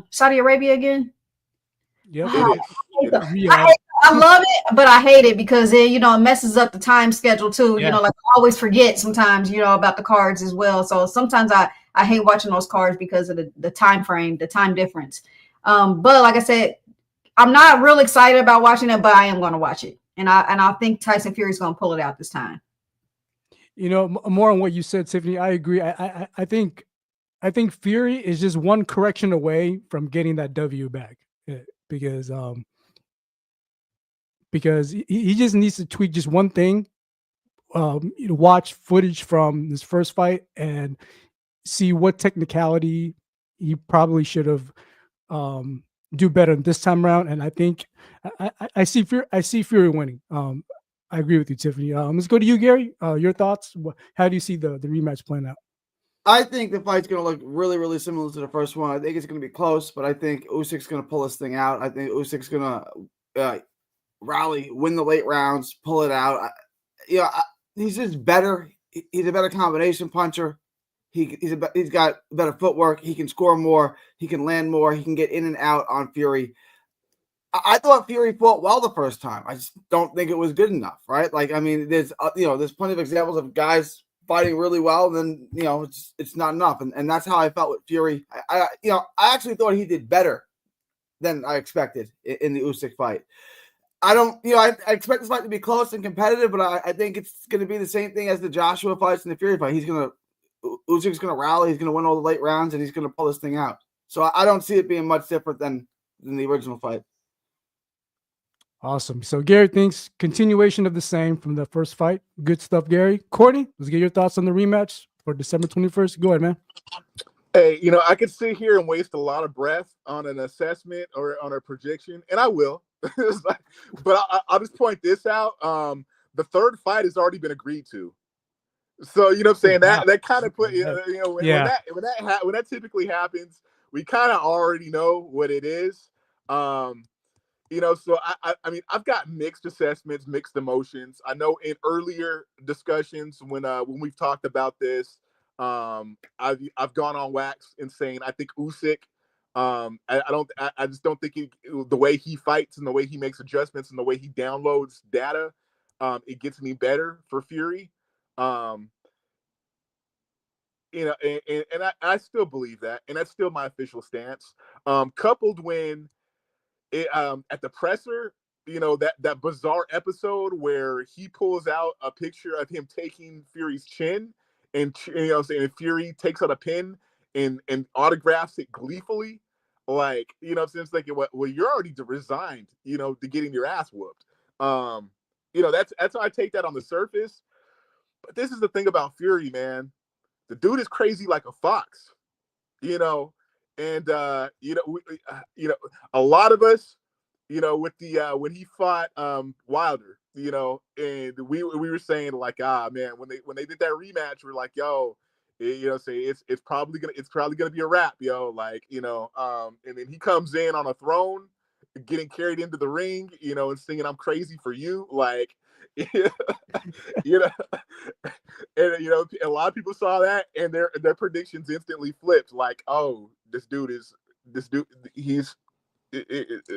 Saudi Arabia again? yep. It is. I love it, but I hate it because it messes up the time schedule too. Yeah. Like I always forget sometimes, about the cards as well. So sometimes I hate watching those cards because of the time frame, the time difference. But like I said, I'm not real excited about watching it, but I am going to watch it, and I think Tyson Fury is going to pull it out this time. More on what you said, Tiffany. I agree. I think Fury is just one correction away from getting that W back, because he just needs to tweak just one thing. Watch footage from his first fight and see what technicality he probably should have do better this time around. And I think I see Fury winning. I agree with you, Tiffany. Let's go to you, Gary. Your thoughts? How do you see the rematch playing out? I think the fight's going to look really, really similar to the first one. I think it's going to be close, but I think Usyk's going to pull this thing out. I think Usyk's going to rally, win the late rounds, pull it out. He's just better. He's a better combination puncher. He's got better footwork. He can score more. He can land more. He can get in and out on Fury. I thought Fury fought well the first time. I just don't think it was good enough, right? Like, I mean, there's plenty of examples of guys fighting really well, then it's not enough, and that's how I felt with Fury. I actually thought he did better than I expected in the Usyk fight. I expect this fight to be close and competitive, but I think it's going to be the same thing as the Joshua fights and the Fury fight. Usyk's going to rally, he's going to win all the late rounds, and he's going to pull this thing out. So I don't see it being much different than the original fight. Awesome. So Gary thinks continuation of the same from the first fight. Good stuff, Gary. Courtney, let's get your thoughts on the rematch for December 21st. Go ahead, man. Hey, I could sit here and waste a lot of breath on an assessment or on a prediction, and I will. But I'll just point this out. The third fight has already been agreed to. So you know what I'm saying? That kind of put when that typically happens, we kind of already know what it is. So I mean, I've got mixed assessments, mixed emotions. I know in earlier discussions when we've talked about this, I've gone on wax in saying I think Usyk. I just don't think the way he fights and the way he makes adjustments and the way he downloads data, it gets me better for Fury. And I still believe that, and that's still my official stance. Coupled when at the presser, that bizarre episode where he pulls out a picture of him taking Fury's chin, and saying Fury takes out a pen and autographs it gleefully, like since like well you're already resigned, to getting your ass whooped. That's how I take that on the surface. But this is the thing about Fury, man. The dude is crazy like a fox, and a lot of us, with the when he fought Wilder, and we were saying like, man, when they did that rematch, we're like, yo, it's probably gonna be a wrap, like, and then he comes in on a throne, getting carried into the ring, and singing "I'm crazy for you," like, and a lot of people saw that and their predictions instantly flipped, like, oh, this dude he's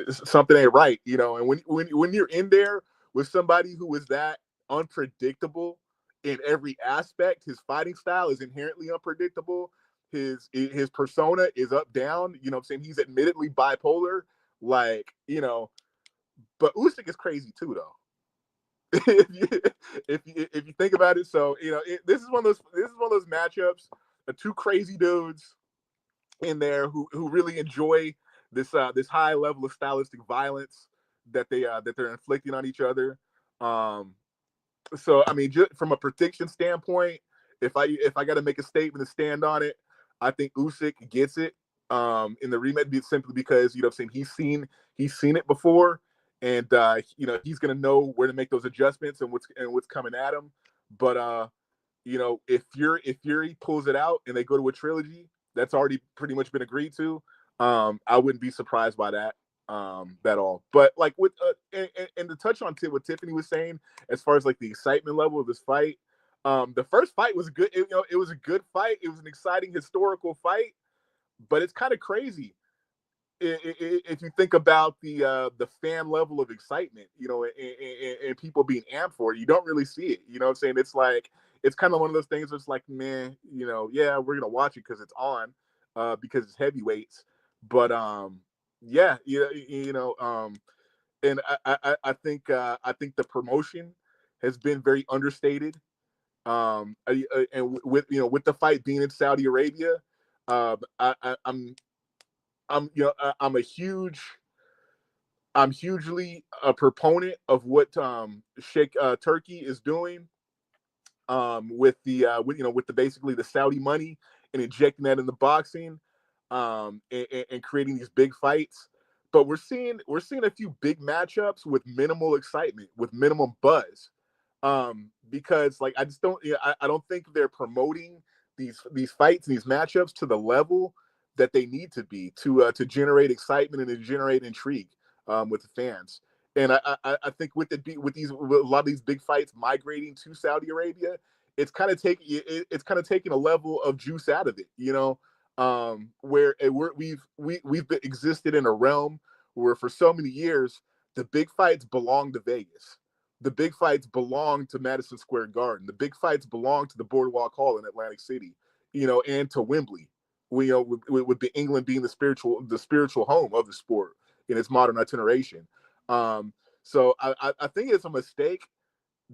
something ain't right, and when you're in there with somebody who is that unpredictable in every aspect, his fighting style is inherently unpredictable, his persona is up down, what I'm saying, he's admittedly bipolar, like, but Usyk is crazy too, though. if you think about it. So this is one of those matchups of two crazy dudes in there who really enjoy this high level of stylistic violence that they're inflicting on each other. So I mean, just from a prediction standpoint, if I got to make a statement and stand on it, I think Usyk gets it. in the rematch, simply because, you know what I'm saying, he's seen it before, and you know, he's gonna know where to make those adjustments and what's coming at him. But you know, if Fury pulls it out and they go to a trilogy, that's already pretty much been agreed to. I wouldn't be surprised by that at all. But like with and to touch on what Tiffany was saying, as far as like the excitement level of this fight, the first fight was good. You know, it was a good fight. It was an exciting historical fight, but it's kind of crazy if you think about the fan level of excitement, you know, and people being amped for it. You don't really see it. You know what I'm saying? It's like, it's kind of one of those things where it's like, man, you know, yeah, we're gonna watch it because it's on, because it's heavyweights. But yeah, you know, and I think the promotion has been very understated. And with, you know, with the fight being in Saudi Arabia, I'm you know, I'm hugely a proponent of what Sheikh Turkey is doing, with you know, with the basically the Saudi money and injecting that in the boxing, and creating these big fights. But we're seeing a few big matchups with minimal excitement, with minimum buzz, because like I just don't, I don't think they're promoting these fights and these matchups to the level that they need to be to generate excitement and to generate intrigue with the fans. And I think with a lot of these big fights migrating to Saudi Arabia, it's kind of taking a level of juice out of it, you know, where we've existed in a realm where for so many years the big fights belong to Vegas. The big fights belong to Madison Square Garden. The big fights belong to the Boardwalk Hall in Atlantic City, you know, and to Wembley. We, you know, with the England being the spiritual home of the sport in its modern iteration. So I think it's a mistake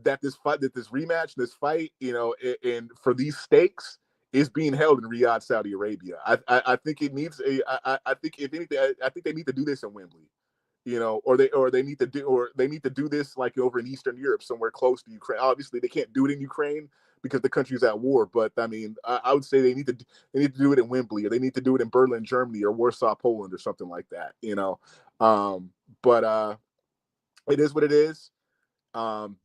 that this rematch, you know, and for these stakes is being held in Riyadh, Saudi Arabia. I think it needs I think if anything, I think they need to do this in Wembley, you know, or they need to do this like over in Eastern Europe, somewhere close to Ukraine. Obviously, they can't do it in Ukraine because the country's at war. But I mean, I would say they need to do it in Wembley, or they need to do it in Berlin, Germany, or Warsaw, Poland, or something like that. You know, but it is what it is.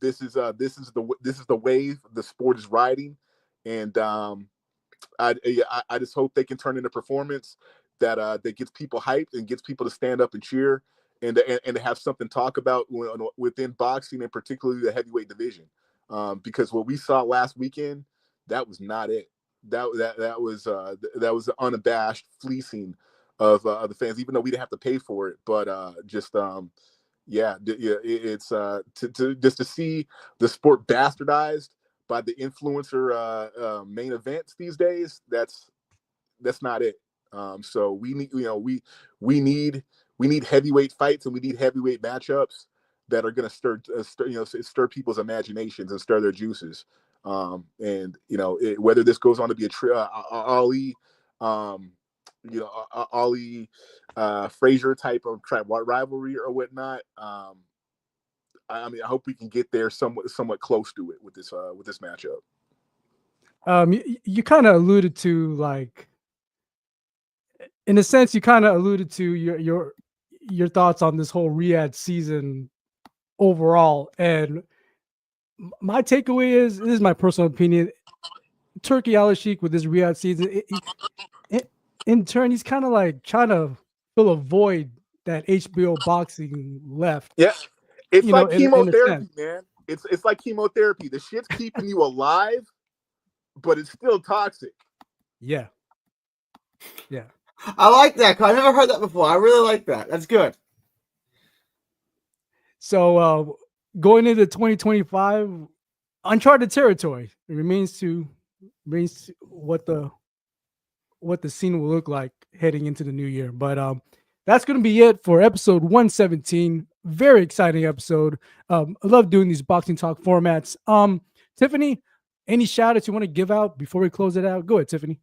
This is the wave the sport is riding, and I just hope they can turn in a performance that gets people hyped and gets people to stand up and cheer, and to have something to talk about within boxing, and particularly the heavyweight division. Because what we saw last weekend, that was not it. That was an unabashed fleecing of the fans, even though we didn't have to pay for it. But it's just to see the sport bastardized by the influencer main events these days. That's not it. So we need, you know, we need heavyweight fights, and we need heavyweight matchups that are going to stir people's imaginations and stir their juices. And you know, whether this goes on to be Ali, Ali Frazier type of rivalry or whatnot. I mean, I hope we can get there somewhat close to it with this matchup. You kind of alluded to, like, in a sense, you kind of alluded to your thoughts on this whole Riyadh season overall, and my takeaway is, this is my personal opinion, Turkey Usyk with this Riyadh season, in turn, he's kind of like trying to fill a void that HBO boxing left. Yeah, it's like chemotherapy, in man. It's like chemotherapy. The shit's keeping you alive, but it's still toxic. Yeah. I like that. I never heard that before. I really like that. That's good. So going into 2025, uncharted territory. It remains what the scene will look like heading into the new year. But that's going to be it for episode 117. Very exciting episode. I love doing these boxing talk formats. Tiffany, any shout outs you want to give out before we close it out? Go ahead, Tiffany.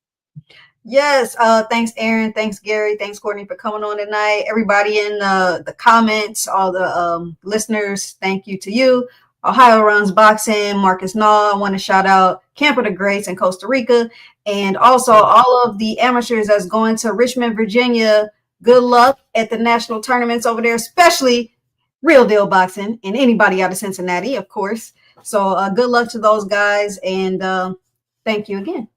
Yes. Thanks, Aaron. Thanks, Gary. Thanks, Courtney, for coming on tonight. Everybody in the comments, all the listeners, thank you to you. Ohio Runs Boxing, Marcus Naw. I want to shout out Camp of the Greats in Costa Rica. And also all of the amateurs that's going to Richmond, Virginia. Good luck at the national tournaments over there, especially Real Deal Boxing and anybody out of Cincinnati, of course. So good luck to those guys. And thank you again.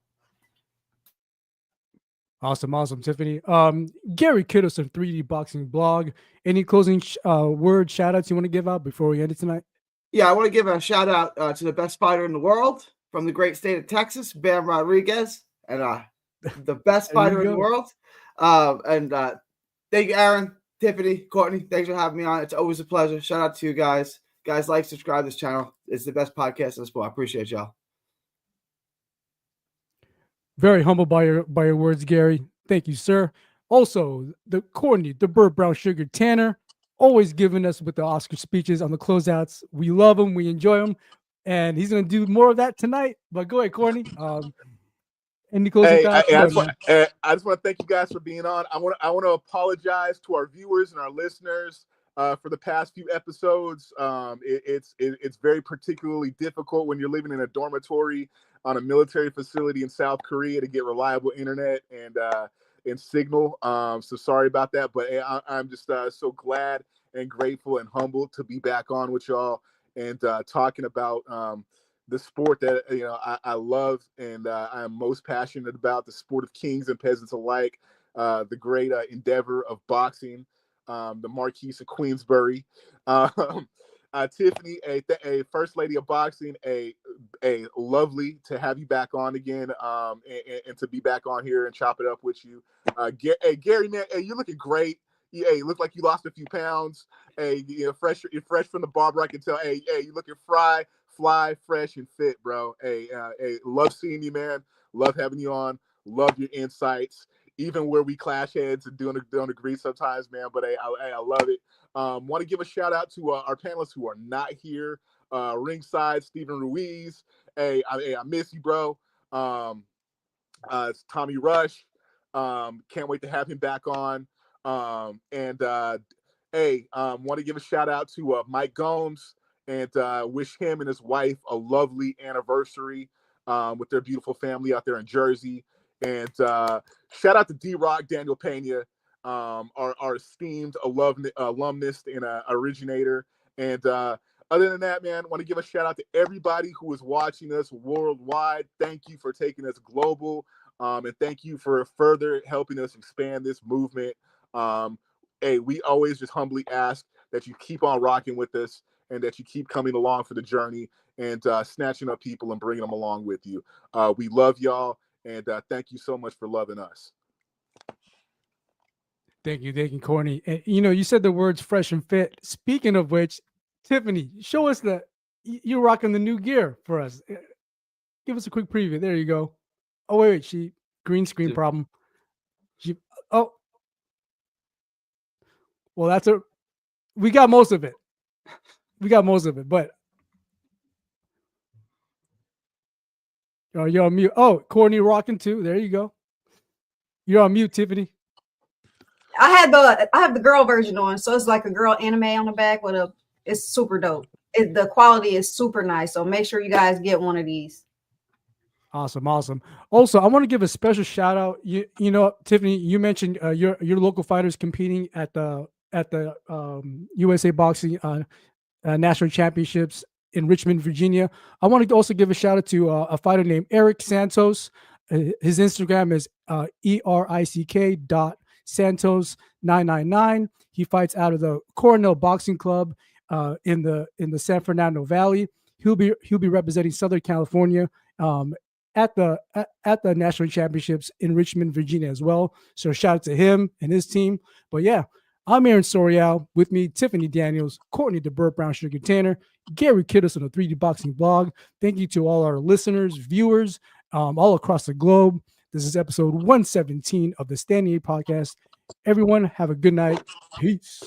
Awesome, Tiffany. Gary Kittos of 3D Boxing Blog. Any closing word shout outs you want to give out before we end it tonight? Yeah, I want to give a shout out to the best fighter in the world from the great state of Texas, Bam Rodriguez, and the best fighter in the world. Thank you, Aaron, Tiffany, Courtney. Thanks for having me on. It's always a pleasure. Shout out to you guys. Guys, like, subscribe to this channel. It's the best podcast in the sport. I appreciate y'all. Very humble by your words, Gary. Thank you, sir. Also, the Courtney, the Bird Brown Sugar Tanner, always giving us with the Oscar speeches on the closeouts. We love him. We enjoy him. And he's going to do more of that tonight. But go ahead, Courtney. Any closing thoughts? I just want to thank you guys for being on. I want to apologize to our viewers and our listeners for the past few episodes. It's very particularly difficult when you're living in a dormitory on a military facility in South Korea to get reliable internet and signal. So sorry about that, but I'm just so glad and grateful and humbled to be back on with y'all and talking about the sport that I love and I am most passionate about, the sport of kings and peasants alike, the great endeavor of boxing, the Marquise of Queensbury. Tiffany, a first lady of boxing, a lovely to have you back on again, and to be back on here and chop it up with you. Gary, man, hey, you're looking great. Hey, you look like you lost a few pounds. Hey, you're fresh from the barber. I can tell. Hey, you looking fly, fresh, and fit, bro. Hey, love seeing you, man. Love having you on. Love your insights. Even where we clash heads and don't agree sometimes, man. But hey, I love it. Want to give a shout out to our panelists who are not here. Ringside, Stephen Ruiz. Hey, I miss you, bro. It's Tommy Rush. Can't wait to have him back on. Want to give a shout out to Mike Gomes and wish him and his wife a lovely anniversary with their beautiful family out there in Jersey. And shout out to D-Rock, Daniel Pena, our esteemed alumnus and originator. And other than that, man, want to give a shout out to everybody who is watching us worldwide. Thank you for taking us global. And thank you for further helping us expand this movement. Hey, we always just humbly ask that you keep on rocking with us and that you keep coming along for the journey and snatching up people and bringing them along with you. We love y'all, and thank you so much for loving us. Thank you, Courtney. And, you said the words fresh and fit. Speaking of which, Tiffany, show us you're rocking the new gear for us. Give us a quick preview. There you go. Oh, wait, green screen problem. Well, we got most of it. But you're on mute. Oh, Courtney rocking too. There you go. You're on mute, Tiffany. I have the girl version on, so it's like a girl anime on the back it's super dope. The quality is super nice, so make sure you guys get one of these. Awesome. Also, I want to give a special shout out. Tiffany, you mentioned your local fighters competing at the USA Boxing National Championships in Richmond, Virginia. I want to also give a shout out to a fighter named Eric Santos. His Instagram is erick.santos999. He fights out of the Cornell Boxing Club in the San Fernando Valley. He'll be representing Southern California at the national championships in Richmond, Virginia as well. So shout out to him and his team. But yeah, I'm Aaron Sorial. With me, Tiffany Daniels, Courtney the Bird Brown Sugar Tanner, Gary Kittos on the 3D Boxing Blog. Thank you to all our listeners, viewers, all across the globe. This is episode 117 of the Standing 8 Podcast. Everyone, have a good night. Peace.